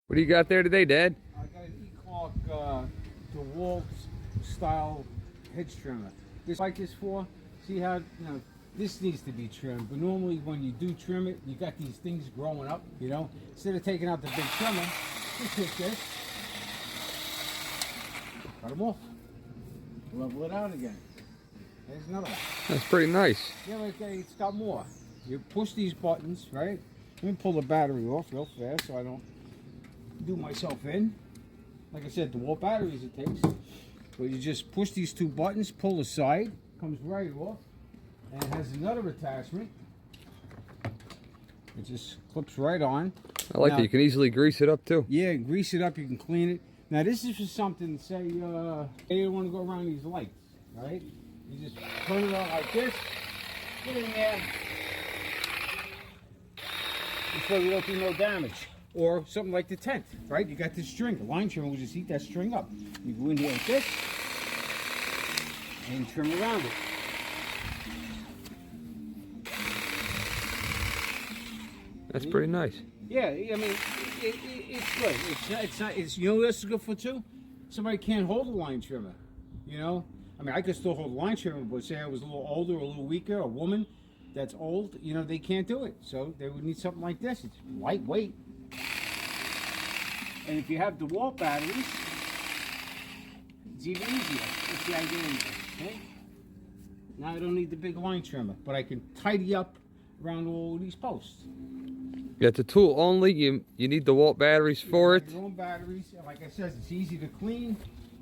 What do you got there today, Dad? I got an E-Clark Dewalt style hedge trimmer. Just like this for, see how, this needs to be trimmed. But normally when you do trim it, you got these things growing up, Instead of taking out the big trimmer, just take this, cut them off, level it out again. There's another one. That's pretty nice. Yeah, okay, it's got more. You push these buttons, right? Let me pull the battery off real fast so I don't do myself in. Like I said, the Dewalt batteries it takes. But you just push these two buttons, pull aside, comes right off, and it has another attachment. It just clips right on. I like that. You can easily grease it up too. Yeah, grease it up, you can clean it. Now this is for something, say, you don't want to go around these lights, right? You just turn it on like this, get in there, so you don't do no damage. Or something like the tent, right? You got this string. The line trimmer will just heat that string up. You go in here like this and trim around it. That's pretty nice. Yeah, I mean, it's good. It's you know what else is good for too? Somebody can't hold a line trimmer, I mean, I could still hold a line trimmer, but say I was a little older, or a little weaker, a woman that's old, they can't do it. So they would need something like this. It's lightweight. And if you have Dewalt batteries, it's even easier. That's the idea, okay? Now I don't need the big line trimmer, but I can tidy up around all these posts. Yeah, it's a tool only. You need the Dewalt batteries for it. Your own batteries. Like I said, it's easy to clean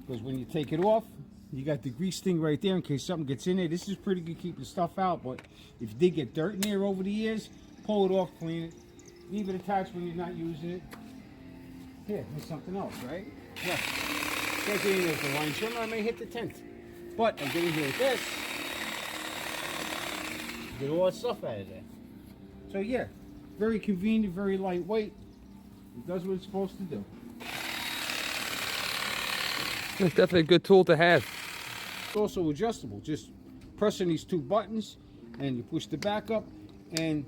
because when you take it off, you got the grease thing right there in case something gets in there. This is pretty good keeping stuff out, but if you did get dirt in there over the years, pull it off, clean it, leave it attached when you're not using it. Here, here's something else, right? Yeah. Can't get in there with the line trimmer, I may hit the tent. But I get in here with this, get all that stuff out of there. So yeah, very convenient, very lightweight. It does what it's supposed to do. It's definitely a good tool to have. It's also adjustable. Just pressing these two buttons and you push the back up and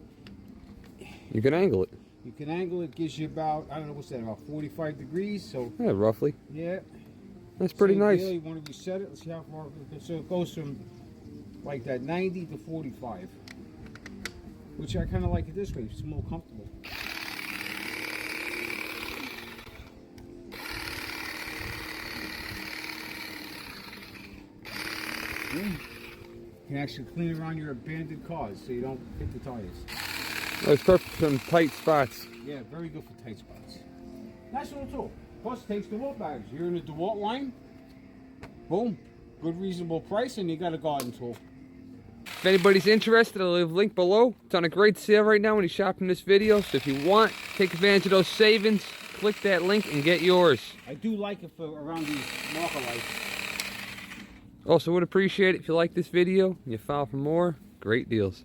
you can angle it. You can angle it, gives you about, I don't know, what's that, about 45 degrees. So yeah, roughly. Yeah. That's pretty nice. You want to reset it. Let's see how far. So it goes from like that 90 to 45, which I kind of like it this way. It's more comfortable. You can actually clean around your abandoned cars so you don't hit the tires. It's perfect for some tight spots. Yeah, very good for tight spots. Nice little tool. Plus, it takes Dewalt batteries. You're in the Dewalt line. Boom. Good, reasonable price, and you got a garden tool. If anybody's interested, I'll leave a link below. It's on a great sale right now when you're shopping this video. So if you want, take advantage of those savings. Click that link and get yours. I do like it for around these marker lights. Also, would appreciate it if you like this video and you file for more great deals.